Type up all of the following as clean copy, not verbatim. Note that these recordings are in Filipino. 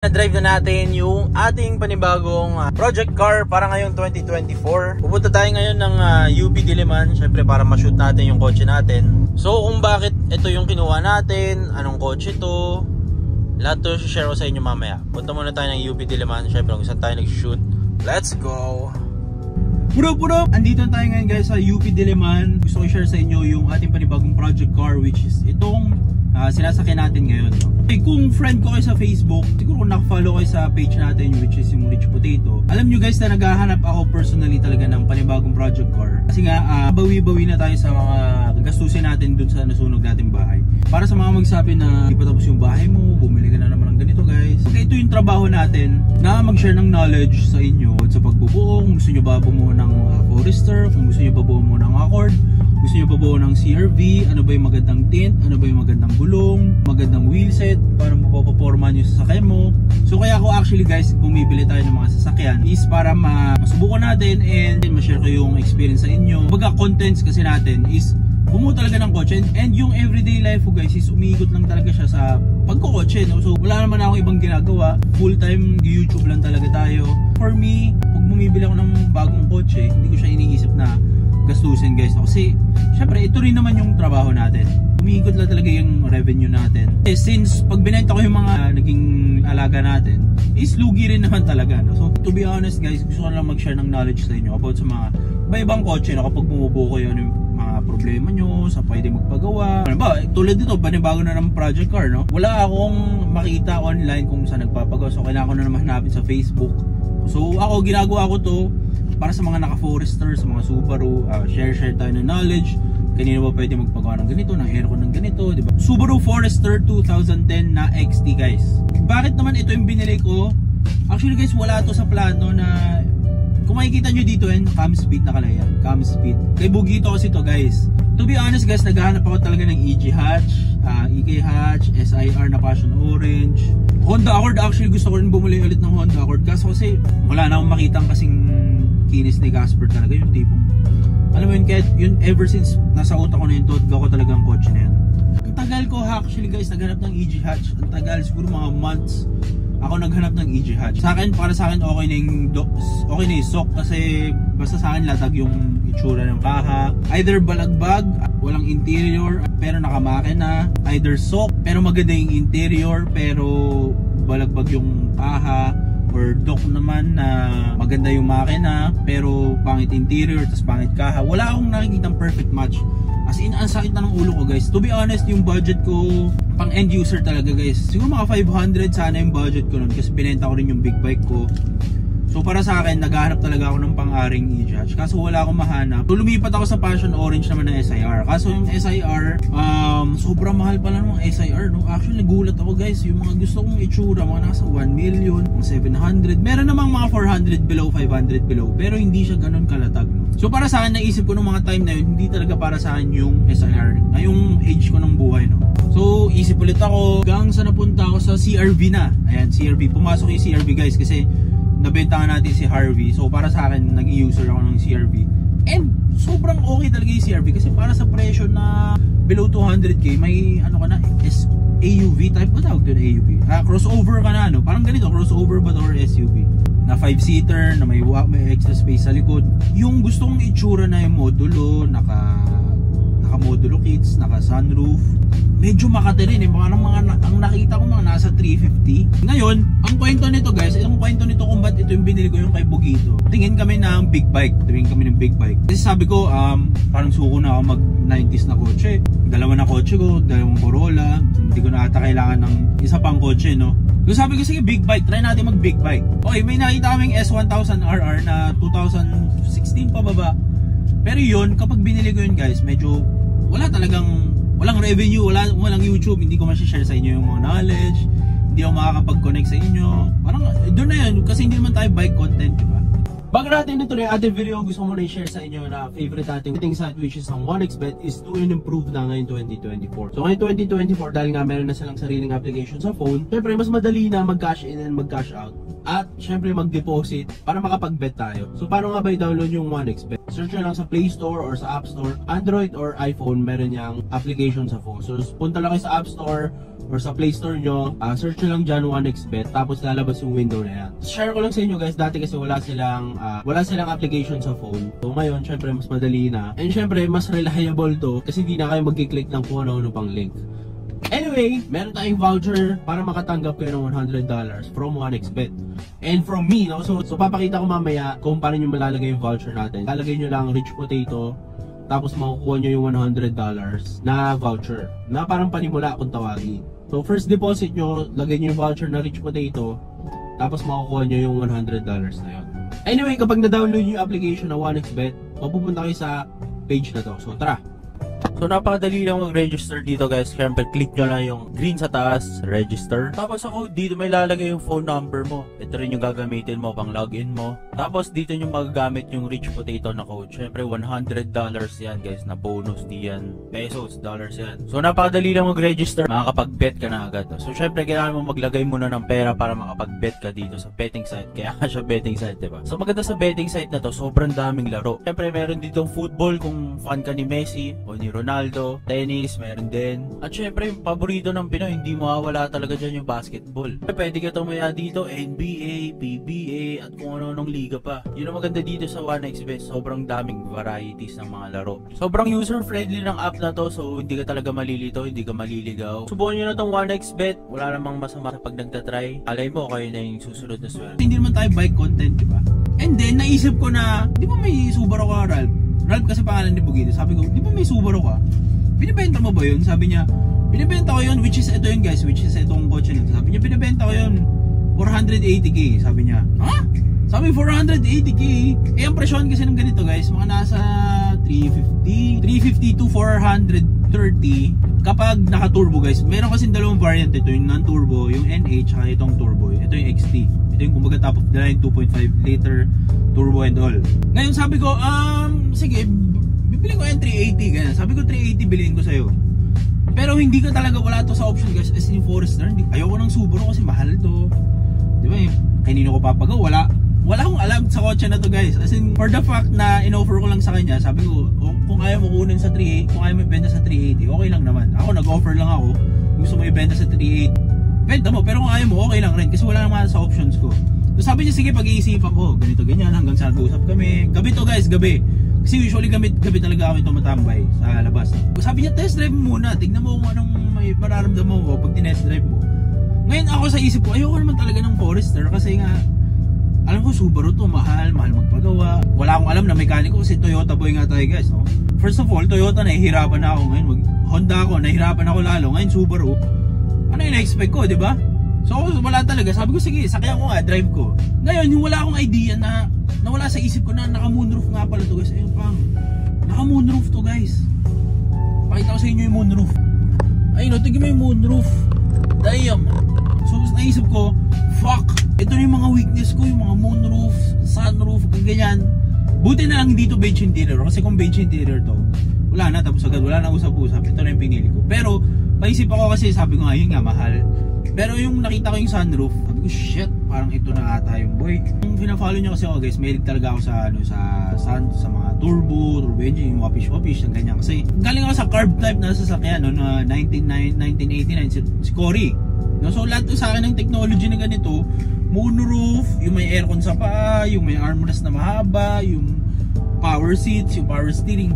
Na-drive na natin yung ating panibagong project car para ngayong 2024. Pupunta tayo ngayon ng UP Diliman, syempre para ma-shoot natin yung kotse natin. So kung bakit ito yung kinuha natin, anong kotse to, lahat to share ko sa inyo mamaya. Punta muna tayo ng UP Diliman, syempre kung saan tayo nag-shoot. Let's go! Puro! Andito tayo ngayon guys sa UP Diliman. Gusto ko i-share sa inyo yung ating panibagong project car, which is itong sinasakyan natin ngayon. Okay, kung friend ko kayo sa Facebook, siguro kung nakafollow kayo sa page natin, which is yung Rich Potato, alam nyo guys na naghahanap ako personally talaga ng panibagong project car. Kasi nga, bawi-bawi na tayo sa mga gastusin natin dun sa nasunog natin bahay. Para sa mga magsabi na di pa tapos yung bahay mo, bumili ka na naman ng ganito guys. Okay, ito yung trabaho natin na mag-share ng knowledge sa inyo sa pagbubuo. Kung gusto nyo ba bumuo ng Forester, kung gusto nyo ba bumuo ng Accord, gusto nyo pabuo ng CR-V, ano ba yung magandang tint, ano ba yung magandang gulong, magandang wheelset, para mapapaporman yung sasakyan mo. So kaya ako actually guys, bumibili tayo ng mga sasakyan is para masubukan natin and ma-share ko yung experience sa inyo. Baga contents kasi natin is bumuo talaga ng kotse and yung everyday life ko guys is umiikot lang talaga siya sa pagkokotse, no? So wala naman akong ibang ginagawa, full time YouTube lang talaga tayo. For me, pag bumibili ako ng bagong kotse, hindi ko siya iniisip na gastusin guys, kasi syempre ito rin naman yung trabaho natin, umiikot lang talaga yung revenue natin. Since pag binenta ko yung mga naging alaga natin is lugi rin naman talaga, no? So to be honest guys, gusto ko lang mag-share ng knowledge sa inyo about sa mga iba-ibang kotse, no? Kapag bumubuo kayo yung mga problema nyo sa pwede magpagawa, ano ba, tulad dito, panibago na ng project car, no? Wala akong makita online kung saan nagpapagawa, so kailangan ko na naman hanapin sa Facebook. So ako, ginagawa ko to para sa mga naka-Forester, sa mga Subaru, share tayo ng knowledge. Kanina ba pwede magpagawa ng ganito, ng aircon ng ganito, di ba? Subaru Forester 2010 na XT guys. Bakit naman ito yung binili ko? Actually guys, wala to sa plano na, kung makikita nyo dito yan, cam speed nakalagay yan, cam speed. Kay Bugito kasi to guys. To be honest guys, naghahanap ako talaga ng EG hatch, EK hatch, SIR na passion orange. Honda Accord, actually gusto ko rin bumuli ulit ng Honda Accord kasi wala na akong makitang kasing kinis ni Casper talaga, yung tipong alam mo yun, kahit yun ever since nasa utak ko na yun, totga ko talaga ang kotse na yan. Ang tagal ko actually guys naghanap ng EG hatch, ang tagal, siguro mga months ako naghanap ng EG hatch. Sa akin, para sa akin okay na yung stock, kasi basta sa akin latag yung itsura ng kaha, either balagbag, walang interior pero nakamakina, either stock pero maganda yung interior pero balagbag yung kaha, or dock naman na maganda yung makina pero pangit interior tas pangit kaha. Wala akong nakikitang perfect match. As in, ang sakit na ng ulo ko guys. To be honest, yung budget ko pang end user talaga guys. Siguro mga 500 sana yung budget ko nun kasi binenta ko rin yung big bike ko. So para sa akin, naghahanap talaga ako ng pang-aring e-hatch. Kaso wala akong mahanap. So lumipat ako sa passion orange naman na SIR. Kaso yung SIR, sobrang mahal pala ng SIR, no? Actually nagulat ako guys. Yung mga gusto kong itsura, mga nasa 1 million, 700. Meron namang mga 400 below, 500 below. Pero hindi siya ganun kalatag, no? So para sa akin, naisip ko nung mga time na yun, hindi talaga para sa akin yung SIR. Ngayong age ko ng buhay, no? So isip ulit ako, hanggang sa napunta ako sa CR-V na. Ayan, CR-V. Pumasok yung CR-V guys kasi nabenta natin si Harvey. So para sa akin, nag-user ako ng CR-V. And sobrang okay talaga yung CR-V kasi para sa presyo na below 200k, may ano ka na, AUV type ba tawag doon, AUV? Crossover ka na, no? Parang ganito, crossover ba or SUV? Na 5-seater, na may extra space sa likod. Yung gusto kong itsura na yung modulo, naka-modulo kits, naka-sunroof. Medyo Makati rin eh, ang nakita ko mga nasa 350. Ngayon, ang kwento nito guys, ang kwento nito kung ba't ito yung binili ko yung kay Bugito. Tingin kami ng big bike, kasi sabi ko, parang suko na ako mag 90s na kotse. Dalawa na kotse ko, dalawang Corolla, hindi ko na ata kailangan ng isa pang kotse, no? So sabi ko, sige big bike, try natin mag big bike. Okay, may nakita kaming S1000RR na 2016 pababa. Pero yun, kapag binili ko yun guys, medyo walang revenue, walang YouTube, hindi ko ma-share sa inyo yung mga knowledge, hindi ako makakapag-connect sa inyo. Parang doon na yun, kasi hindi naman tayo bike content, diba? Bago natin ituloy ang ating video, gusto ko muna i-share sa inyo na favorite nating site, which is ang 1xBet, is to improve na ngayon 2024. So ngayon 2024, dahil nga meron na silang sariling application sa phone, syempre mas madali na mag-cash in and mag-cash out. At syempre mag-deposit para makapag-bet tayo. So paano nga ba i-download yung 1xBet? Search nyo lang sa Play Store or sa App Store, Android or iPhone, meron niyang application sa phone. So punta lang kayo sa App Store or sa Play Store nyo, search nyo lang dyan 1xbet, tapos lalabas yung window na yan. Share ko lang sa inyo guys, dati kasi wala silang application sa phone. So ngayon, syempre mas madali na. And syempre, mas reliable to kasi hindi na kayo magkiklik ng kung ano pang link. Anyway, meron tayong voucher para makatanggap kayo ng $100 from 1xbet. And from me, no? So papakita ko mamaya kung paano nyo malalagay yung voucher natin. Lalagay nyo lang rich potato, tapos makukuha nyo yung $100 na voucher na parang panimula kung tawagin. So first deposit nyo, lagay nyo yung voucher na rich potato, tapos makukuha nyo yung $100 na yun. Anyway, kapag na-download nyo yung application na 1xbet, mapupunta kayo sa page na to. So tara! So napakadali lang mag-register dito guys. Siyempre click nyo lang yung green sa taas, register. Tapos sa code dito may lalagay yung phone number mo. Ito rin yung gagamitin mo pang login mo. Tapos dito nyo magagamit yung rich potato na code. Siyempre $100 yan guys na bonus diyan. Pesos, dollars yan. So napakadali lang mag-register. Makakapag-bet ka na agad. So siyempre kailangan mo maglagay muna ng pera para makapag-bet ka dito sa betting site. Kaya nga siya betting site, diba? So maganda sa betting site na to, sobrang daming laro. Siyempre meron dito football kung fan ka ni Messi o ni Ronaldo, tennis, meron din. At syempre, yung paborito ng Pinoy, hindi mawawala talaga dyan yung basketball. Pwede ka tumaya dito, NBA, PBA, at kung ano-anong liga pa. Yun ang maganda dito sa 1xbet, sobrang daming varieties ng mga laro. Sobrang user-friendly ng app na to, so hindi ka talaga malilito, hindi ka maliligaw. Subukan nyo na tong 1xbet, wala namang masama pag nagtatry. Alay mo, kayo na yung susunod na swerte. Hindi naman tayo bike content, diba? And then, naisip ko na, di ba may Subaru ka, Ralph? Ralph kasi pangalan ni Bugito. Sabi ko, di ba may Subaru ka? Binibenta mo ba yun? Sabi niya, binibenta ko yun, which is ito yun guys, which is itong kotse nito. Sabi niya, binibenta ko yun, 480k. Sabi niya, ha? Sabi 480k? Eh, ang presyon kasi ng ganito guys, mga nasa 350 to 430 kapag naka-turbo guys. Meron kasing dalawang variant ito, yung non-turbo, yung NH, at itong turbo. Ito yung XT. Ito yung kumbaga top of the line, 2.5 liter turbo and all. Ngayon sabi ko, sige, bibili ko yung 380 ganyan. Sabi ko 380 bilhin ko sa'yo. Pero hindi ka talaga, wala to sa option guys. As in Forester, ayoko ng Subaru kasi mahal to. Di ba eh, kanino ko papagawa? Wala akong alam sa kotse na to guys. As in, for the fact na in-offer ko lang sa kanya, sabi ko, kung ayaw mo kunin sa 380, kung ayaw mo ibenta sa 380, okay lang naman. Ako nag-offer lang ako, gusto mo ibenta sa 380, benta mo, pero kung ayaw mo, okay lang rin kasi wala naman sa options ko. So sabi niya, sige, pag-iisipan ko, ganito ganyan, hanggang sa nag-usap kami. Gabi to guys, gabi. Kasi usually gabi talaga kami tumatambay sa labas. Sabi niya, test drive muna, tignan mo kung anong may mararamdaman mo pag tinest drive mo. Ngayon ako sa isip ko, ayoko naman talaga ng Forester kasi nga, alam ko Subaru to, mahal magpagawa. Wala akong alam na mekaniko kasi Toyota boy nga tayo guys, no? First of all, Toyota, nahihirapan na ako ngayon. Honda ako, nahihirapan ako lalo. Ngayon Subaru, ano yung na-expect ko, di ba? So wala talaga, sabi ko sige, sakyan ko nga, drive ko. Ngayon, yung wala akong idea na wala sa isip ko na naka-moonroof nga pala to guys. Ayun pang, naka-moonroof to guys. Pakita ko sa inyo yung moonroof. Ayun, tignan mo yung moonroof. Damn. So naisip ko, fuck, ito na yung mga weakness ko, yung mga moonroof, sunroof, ganyan. Buti na lang hindi to beige interior, kasi kung beige interior to, wala na, tapos agad, wala na usap-usap. Ito na yung pinili ko. Pero, paisip ako kasi, sabi ko nga, yun nga, mahal. Pero yung nakita ko yung sunroof, sabi ko, shit, parang ito na ata yung boy. Yung pina-follow nyo kasi ako guys, mahilig talaga ako sa mga turbo engine, yung wapish-wapish, yung ganyan. Kasi galing ako sa carb type na sasakyan, no, na 1989, si Cory. No, so lahat to sa akin ng technology na ganito, moonroof, yung may aircon sa paa, yung may armrest na mahaba, yung power seats, yung power steering,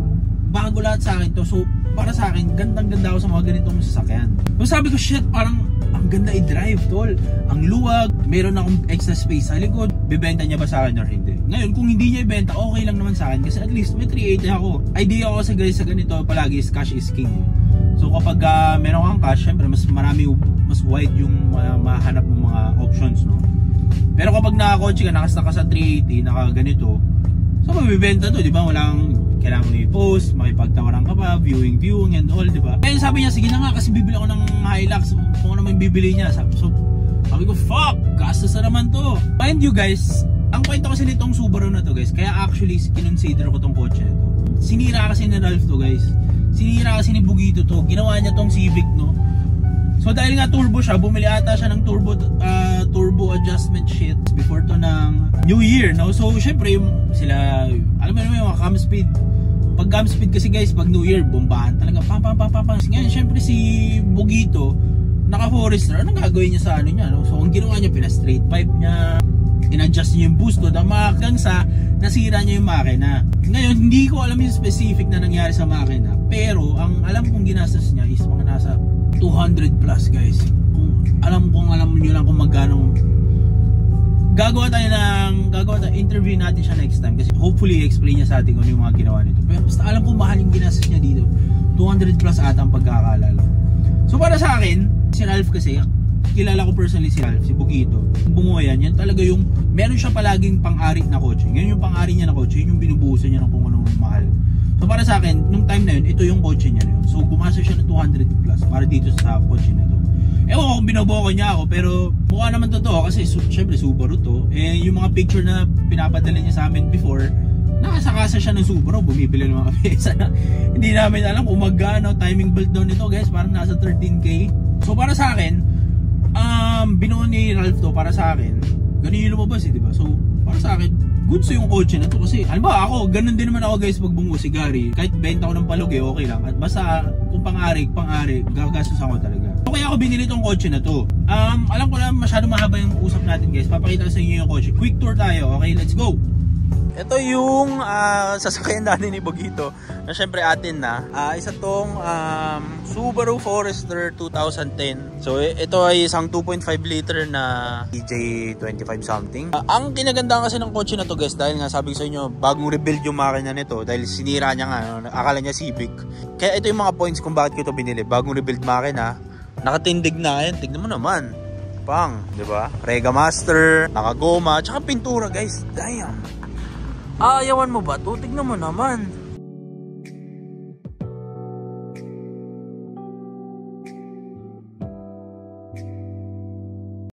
bago lahat sa akin to. So para sa akin, gandang-ganda ako sa mga ganitong sasakyan. So sabi ko, shit, parang ang ganda i-drive, tol. Ang luwag, meron akong extra space sa likod. Bibenta niya ba sa akin or hindi? Ngayon, kung hindi niya ibenta, okay lang naman sa akin kasi at least may 380 ako. Idea ko sa guys sa ganito palagi is cash is king. So kapag meron kang cash, syempre mas wide yung mahanap ng mga options, no? Pero kapag nakakotse ka, nakasta ka sa 380, naka ganito, so mabibenta to, di ba? Walang kailangan mo i-post, makipagtawaran ka pa, viewing and all, di ba? Kaya sabi niya, sige na nga kasi bibili ako ng Hilux, kung ano may bibili niya. So sabi ko, fuck, gastos na naman to. Mind you guys, ang kwento kasi nitong Subaru na to guys, kaya actually kinonsider ko tong kotse nito. Sinira kasi ni Ralph to guys, sinira kasi ni Bugito to, ginawa niya tong Civic, no? So dahil nga turbo siya, bumili ata siya ng turbo adjustment shit before to ng New Year, no? So syempre yung sila, alam mo naman yung mga cam speed. Pag cam speed kasi guys, pag New Year, bombahan talaga, pam. Ngayon syempre si Bugito, naka Forester, anong gagawin niya sa ano niya, no? So ang ginawa niya, pina-straight pipe niya, in-adjust niya yung boost load hanggang sa nasira niya yung makina. Ngayon, hindi ko alam yung specific na nangyari sa makina, pero ang alam kong ginastos niya is mga nasa 200 plus guys. Alam niyo lang kung magkano. Gagawa tayo, interview natin siya next time kasi hopefully explain niya sa atin kung ano yung mga ginawa nito. Pero basta alam ko mahal yung ginastos niya dito. 200 plus ata ang pagkakaalala. So para sa akin, si Ralph kasi, kilala ko personally si Ralph, si Bugito. Bumuha yan talaga yung, meron siya palaging pang-ari na kotse. Ngayon yung pang-ari niya na kotse, yun yung binubuhusan niya ng kung anong mahal. So para sa akin, nung time na yun, ito yung kotse niya na yun. So gumasa siya ng 200 plus para dito sa kotse na to. Ewan ko kung binoboko niya ako, pero mukha naman totoo kasi syempre Subaru to. Eh yung mga picture na pinapadala niya sa amin before, nakasakasa siya ng Subaru, bumibili ng mga pyesa na hindi namin alam kung magkano. Timing belt down nito guys, parang nasa 13k. So para sa akin, binuo ni Ralph to para sa akin. Ganun yung lumabas diba? So para sa akin, goods yung kotse na to kasi alam ba ako, ganun din naman ako guys pag bungo si Gary. Kahit benta ko ng palugi, okay lang. At basta kung pang-ari, gagastos ako talaga. So kaya ako binili tong kotse na to. Alam ko na masyado mahaba yung usap natin guys. Papakita ko sa inyo yung kotse. Quick tour tayo, okay? Let's go! Ito yung sasakyan natin ni Bugito na syempre atin na. Isa tong Subaru Forester 2010. So ito ay isang 2.5 liter na EJ25 something. Ang kinagandaan kasi ng kotse na to guys, dahil nga sabi ko sa inyo, bagong rebuild yung makina nito dahil sinira niya nga, akala niya Civic. Kaya ito yung mga points kung bakit ko ito binili. Bagong rebuild makina, nakatindig na yan, tignan mo naman. Pang, 'di ba? Rega Master, nakagoma, tsaka pintura guys. Damn. Ayawan mo ba? Tignan mo naman.